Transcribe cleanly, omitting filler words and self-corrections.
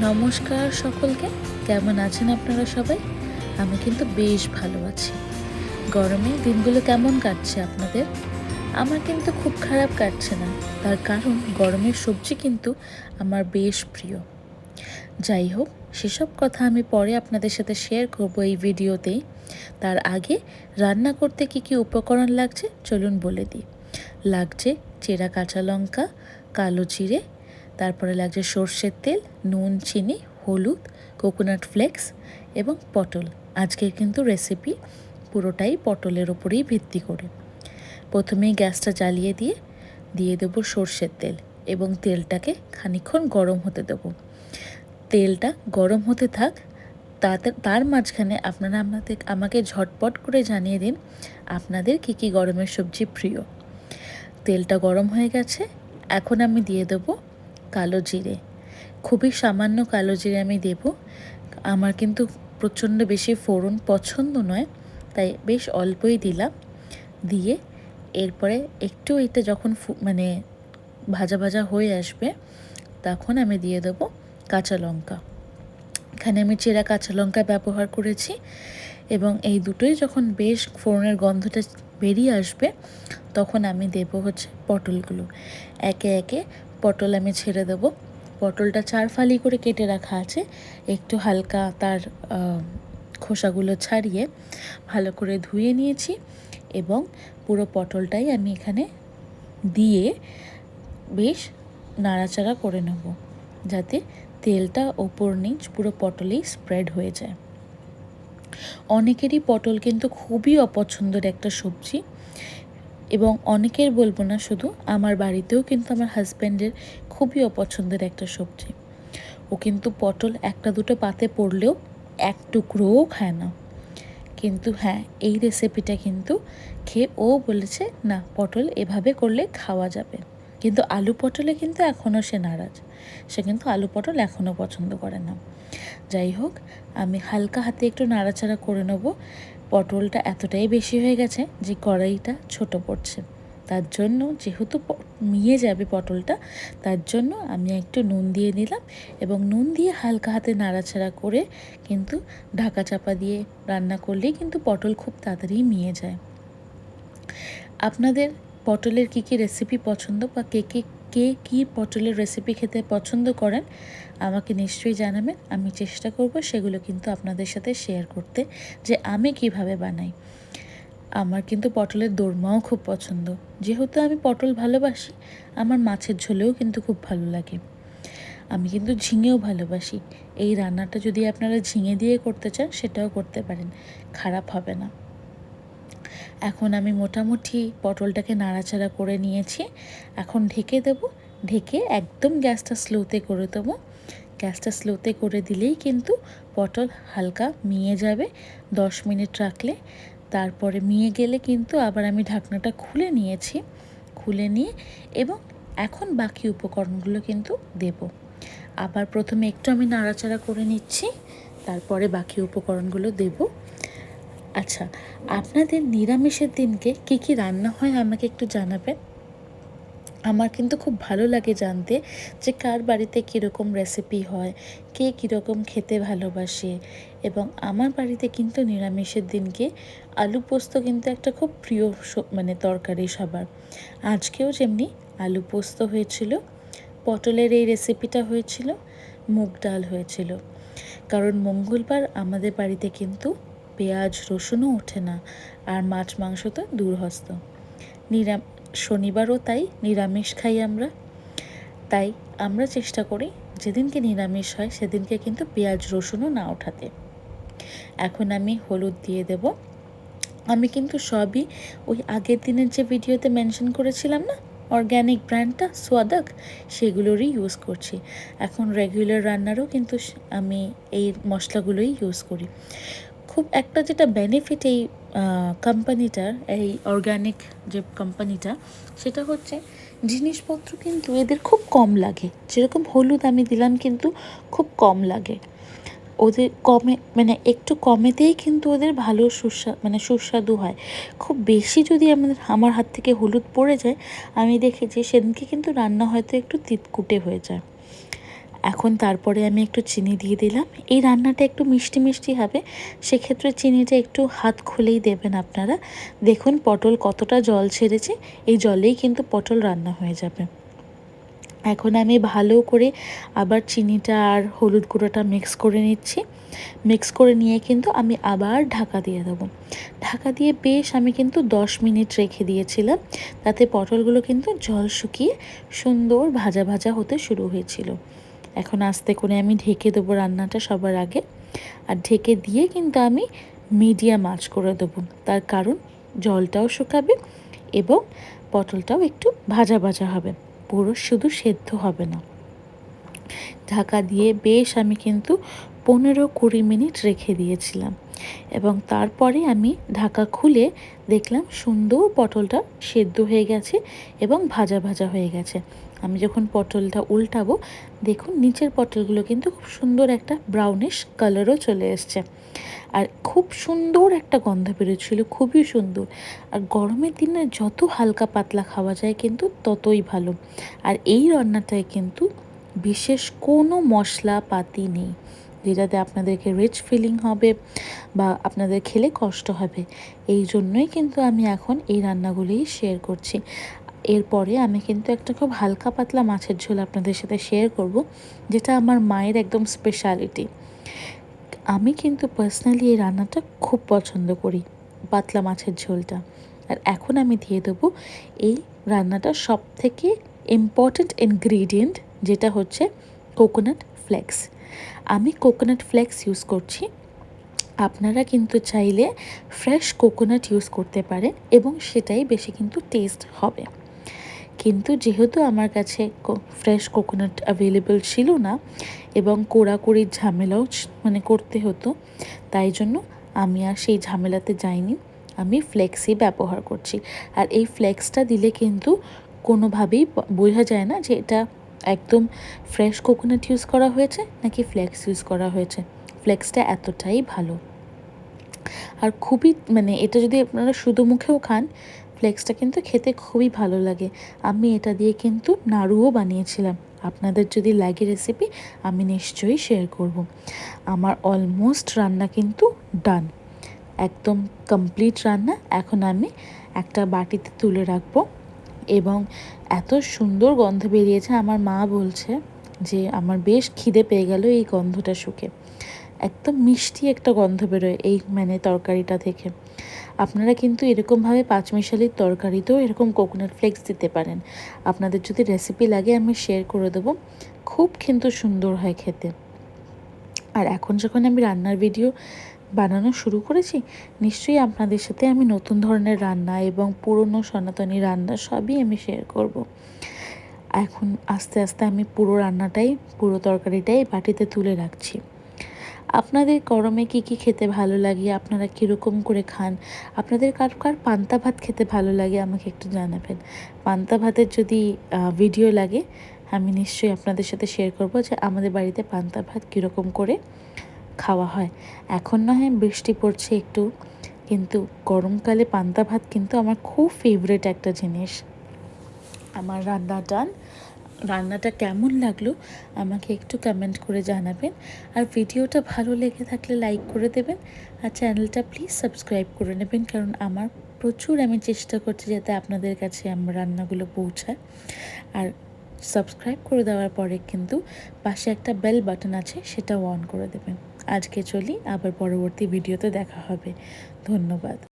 নমস্কার সকলকে, কেমন আছেন আপনারা সবাই? আমি কিন্তু বেশ ভালো আছি। গরমে দিনগুলো কেমন কাটছে আপনাদের? আমার কিন্তু খুব খারাপ কাটছে না, তার কারণ গরমের সবজি কিন্তু আমার বেশ প্রিয়। যাই হোক, সেসব কথা আমি পরে আপনাদের সাথে শেয়ার করব এই ভিডিওতেই। তার আগে রান্না করতে কি কি উপকরণ লাগছে চলুন বলে দিই। লাগছে চেরা কাঁচা লঙ্কা, কালো জিরে, তারপরে লাগছে সর্ষের তেল, নুন, চিনি, হলুদ, কোকোনাট ফ্লেক্স এবং পটল। আজকের কিন্তু রেসিপি পুরোটাই পটলের ওপরেই ভিত্তি করে। প্রথমেই গ্যাসটা জ্বালিয়ে দিয়ে দেবো সর্ষের তেল এবং তেলটাকে খানিকক্ষণ গরম হতে দেবো। তেলটা গরম হতে থাক, তার মাঝখানে আপনারা আমাকে ঝটপট করে জানিয়ে দিন আপনাদের কি কি গরমের সবজি প্রিয়। তেলটা গরম হয়ে গেছে, এখন আমি দিয়ে দেবো কালো জিরে। খুবই সামান্য কালো জিরে আমি দেব। আমার কিন্তু প্রচণ্ড বেশি ফোড়ন পছন্দ নয়, তাই বেশ অল্পই দিলাম। দিয়ে এরপরে একটু এটা যখন ভাজা ভাজা হয়ে আসবে, তখন আমি দিয়ে দেবো কাঁচা লঙ্কা। এখানে আমি চেরা কাঁচা লঙ্কা ব্যবহার করেছি এবং এই দুটোই যখন বেশ ফোড়নের গন্ধটা বেরিয়ে আসবে, তখন আমি দেব হচ্ছে পটলগুলো। একে একে পটল আমি ছেড়ে দেবো। পটলটা 4 ফালি করে কেটে রাখা আছে, একটু হালকা তার খোসাগুলো ছাড়িয়ে ভালো করে ধুয়ে নিয়েছি এবং পুরো পটলটাই আমি এখানে দিয়ে বেশ নাড়াচাড়া করে নেব, যাতে তেলটা ওপর নিচ পুরো পটলেই স্প্রেড হয়ে যায়। অনেকেরই পটল কিন্তু খুবই অপছন্দের একটা সবজি এবং অনেকের বলবো না, শুধু আমার বাড়িতেও কিন্তু আমার হাজব্যান্ডের খুবই অপছন্দের একটা সবজি। ও কিন্তু পটল একটা দুটো পাতে পড়লেও এক টুকরোও খায় না। কিন্তু হ্যাঁ, এই রেসিপিটা কিন্তু খেয়ে ও বলেছে না, পটল এভাবে করলে খাওয়া যাবে। কিন্তু আলু পটলে কিন্তু এখনও সে নারাজ, সে কিন্তু আলু পটল এখনও পছন্দ করে না। যাই হোক, আমি হালকা হাতে একটু নাড়াচাড়া করে নেব। পটলটা এতটাই বেশি হয়ে গেছে যে কড়াইটা ছোট পড়ছে, তার জন্য যেহেতু মিয়ে যাবে পটলটা, তার জন্য আমি একটু নুন দিয়ে নিলাম এবং নুন দিয়ে হালকা হাতে নাড়াচাড়া করে কিন্তু ঢাকা চাপা দিয়ে রান্না করলেই কিন্তু পটল খুব তাড়াতাড়ি মিয়ে যায়। আপনাদের পটলের কী কী রেসিপি পছন্দ বা কে কী পটলের রেসিপি খেতে পছন্দ করেন আমাকে নিশ্চয়ই জানাবেন। আমি চেষ্টা করব সেগুলো কিন্তু আপনাদের সাথে শেয়ার করতে, যে আমি কিভাবে বানাই। আমার কিন্তু পটলের দোরমাও খুব পছন্দ। যেহেতু আমি পটল ভালোবাসি, আমার মাছের ঝোলেও কিন্তু খুব ভালো লাগে। আমি কিন্তু ঝিঙেও ভালোবাসি। এই রান্নাটা যদি আপনারা ঝিঙে দিয়ে করতে চান সেটাও করতে পারেন, খারাপ হবে না। এখন আমি মোটামুটি পটলটাকে নাড়াচাড়া করে নিয়েছি। এখন ঢেকে দেবো, ঢেকে একদম গ্যাসটা স্লোতে করে দেবো। গ্যাসটা স্লোতে করে দিলেই কিন্তু পটল হালকা মিয়ে যাবে 10 মিনিট রাখলে। তারপরে মিয়ে গেলে কিন্তু আবার আমি ঢাকনাটা খুলে নিয়েছি, খুলে নিয়ে এবং এখন বাকি উপকরণগুলো কিন্তু দেব। আবার প্রথমে একটু আমি নাড়াচাড়া করে নিচ্ছি, তারপরে বাকি উপকরণগুলো দেব। আচ্ছা, আপনাদের নিরামিষের দিনকে কী কী রান্না হয় আমাকে একটু জানাবেন। আমার কিন্তু খুব ভালো লাগে জানতে যে কার বাড়িতে কীরকম রেসিপি হয়, কে কীরকম খেতে ভালোবাসে। এবং আমার বাড়িতে কিন্তু নিরামিষের দিনকে আলু পোস্ত কিন্তু একটা খুব প্রিয় তরকারি সবার। আজকেও যেমনি আলু পোস্ত হয়েছিল, পটলের এই রেসিপিটা হয়েছিল, মুগ ডাল হয়েছিল। কারণ মঙ্গলবার আমাদের বাড়িতে কিন্তু পেঁয়াজ রসুনও ওঠে না, আর মাছ মাংস তো দূরহস্ত। শনিবারও তাই নিরামিষ খাই আমরা। তাই আমরা চেষ্টা করি যেদিনকে নিরামিষ হয় সেদিনকে কিন্তু পেঁয়াজ রসুনও না ওঠাতে। এখন আমি হলুদ দিয়ে দেব। আমি কিন্তু সবই ওই আগের দিনের যে ভিডিওতে মেনশন করেছিলাম না, অর্গ্যানিক ব্র্যান্ডটা সোয়াদাক, সেগুলোরই ইউজ করছি। এখন রেগুলার রান্নারও কিন্তু আমি এই মশলাগুলোই ইউজ করি। খুব একটা যেটা বেনিফিট এই কোম্পানিটার, এই অর্গ্যানিক যে কোম্পানিটা, সেটা হচ্ছে জিনিসপত্র কিন্তু এদের খুব কম লাগে। যেরকম হলুদ আমি দিলাম কিন্তু খুব কম লাগে ওদের, কমে একটু কমেতেই কিন্তু ওদের ভালো সুস্বাদু হয়। খুব বেশি যদি আমার হাত থেকে হলুদ পড়ে যায়, আমি দেখেছি সেদিনকে কিন্তু রান্না হয়তো একটু তিতকুটে হয়ে যায়। এখন তারপরে আমি একটু চিনি দিয়ে দিলাম। এই রান্নাটা একটু মিষ্টি মিষ্টি হবে, সেক্ষেত্রে চিনিটা একটু হাত খুলেই দেবেন আপনারা। দেখুন পটল কতটা জল ছেড়েছে, এই জলেই কিন্তু পটল রান্না হয়ে যাবে। এখন আমি ভালো করে আবার চিনিটা আর হলুদ গুঁড়োটা মিক্স করে নিচ্ছি। মিক্স করে নিয়ে কিন্তু আমি আবার ঢাকা দিয়ে দেবো। ঢাকা দিয়ে বেশ আমি কিন্তু 10 মিনিট রেখে দিয়েছিলাম, তাতে পটলগুলো কিন্তু জল শুকিয়ে সুন্দর ভাজা ভাজা হতে শুরু হয়েছিল। এখন আস্তে করে আমি ঢেকে দেবো রান্নাটা সবার আগে, আর ঢেকে দিয়ে কিন্তু আমি মিডিয়াম আঁচ করে দেবো। তার কারণ জলটাও শুকাবে এবং পটলটাও একটু ভাজা ভাজা হবে, পুরো শুধু সেদ্ধ হবে না। ঢাকা দিয়ে বেশ আমি কিন্তু 15-20 মিনিট রেখে দিয়েছিলাম এবং তারপরে আমি ঢাকা খুলে দেখলাম সুন্দর পটলটা সেদ্ধ হয়ে গেছে এবং ভাজা ভাজা হয়ে গেছে। আমি যখন পটলটা উল্টাবো, দেখুন নিচের পটলগুলো কিন্তু খুব সুন্দর একটা ব্রাউনিশ কালারও চলে এসছে, আর খুব সুন্দর একটা গন্ধ বেরোচ্ছিল, খুবই সুন্দর। আর গরমের দিনে যত হালকা পাতলা খাওয়া যায় কিন্তু ততই ভালো। আর এই রান্নাটায় কিন্তু বিশেষ কোনো মশলাপাতি নেই, যেটাতে আপনাদেরকে রিচ ফিলিং হবে বা আপনাদের খেলে কষ্ট হবে। এই জন্যই কিন্তু আমি এখন এই রান্নাগুলোই শেয়ার করছি। এরপরে আমি কিন্তু একটা খুব হালকা পাতলা মাছের ঝোল আপনাদের সাথে শেয়ার করব, যেটা আমার মায়ের একদম স্পেশালিটি। আমি কিন্তু পার্সোনালি এই রান্নাটা খুব পছন্দ করি, পাতলা মাছের ঝোলটা। আর এখন আমি দিয়ে দেবো এই রান্নাটার সবথেকে ইম্পর্ট্যান্ট ইনগ্রিডিয়েন্ট, যেটা হচ্ছে কোকোনাট ফ্লেক্স। আমি কোকোনাট ফ্লেক্স ইউজ করছি, আপনারা কিন্তু চাইলে ফ্রেশ কোকোনাট ইউজ করতে পারেন এবং সেটাই বেশি কিন্তু টেস্ট হবে। কিন্তু যেহেতু আমার কাছে ফ্রেশ কোকোনাট অ্যাভেলেবল ছিল না এবং কোড়াকুড়ির ঝামেলাও করতে হতো, তাই জন্য আমি আর সেই ঝামেলাতে যাইনি, আমি ফ্লেক্সই ব্যবহার করছি। আর এই ফ্লেক্সটা দিলে কিন্তু কোনোভাবেই বোঝা যায় না যে এটা একদম ফ্রেশ কোকোনাট ইউজ করা হয়েছে নাকি ফ্লেক্স ইউজ করা হয়েছে। ফ্লেক্সটা এতটাই ভালো, আর খুবই এটা যদি আপনারা শুধু মুখেও খান, ফ্লেক্সটা কিন্তু খেতে খুবই ভালো লাগে। আমি এটা দিয়ে কিন্তু নাড়ুও বানিয়েছিলাম, আপনাদের যদি লাগে রেসিপি আমি নিশ্চয়ই শেয়ার করব। আমার অলমোস্ট রান্না কিন্তু ডান, একদম কমপ্লিট রান্না। এখন আমি একটা বাটিতে তুলে রাখবো এবং এত সুন্দর গন্ধ বেরিয়েছে, আমার মা বলছে যে আমার বেশ খিদে পেয়ে গেল এই গন্ধটা শুকে। একদম মিষ্টি একটা গন্ধ বেরোয় এই তরকারিটা থেকে। আপনারা কিন্তু এরকমভাবে পাঁচমিশালির তরকারিতেও এরকম কোকোনাট ফ্লেক্স দিতে পারেন। আপনাদের যদি রেসিপি লাগে আমি শেয়ার করে দেবো, খুব কিন্তু সুন্দর হয় খেতে। আর এখন যখন আমি রান্নার ভিডিও বানানো শুরু করেছি, নিশ্চয়ই আপনাদের সাথে আমি নতুন ধরনের রান্না এবং পুরনো সনাতনী রান্না সবই আমি শেয়ার করব। এখন আস্তে আস্তে আমি পুরো তরকারিটাই বাটিতে তুলে রাখছি। আপনাদের গরমে কী কী খেতে ভালো লাগে, আপনারা কীরকম করে খান, আপনাদের কার কার পান্তা ভাত খেতে ভালো লাগে আমাকে একটু জানাবেন। পান্তা ভাতের যদি ভিডিও লাগে আমি নিশ্চয়ই আপনাদের সাথে শেয়ার করব যে আমাদের বাড়িতে পান্তা ভাত কীরকম করে খাওয়া হয়। এখন না হয় বৃষ্টি পড়ছে একটু, কিন্তু গরমকালে পান্তা ভাত কিন্তু আমার খুব ফেভারিট একটা জিনিস। আমার রান্নাটা কেমন লাগলো আমাকে একটু কমেন্ট করে জানাবেন। আর ভিডিওটা ভালো লেগে থাকলে লাইক করে দেবেন, আর চ্যানেলটা প্লিজ সাবস্ক্রাইব করে নেবেন, কারণ আমি চেষ্টা করছি যাতে আপনাদের কাছে আমার রান্নাগুলো পৌঁছায়। আর সাবস্ক্রাইব করে দেওয়ার পরে কিন্তু পাশে একটা বেল বাটন আছে, সেটাও অন করে দেবেন। আজকে চলি, আবার পরবর্তী ভিডিওতে দেখা হবে। ধন্যবাদ।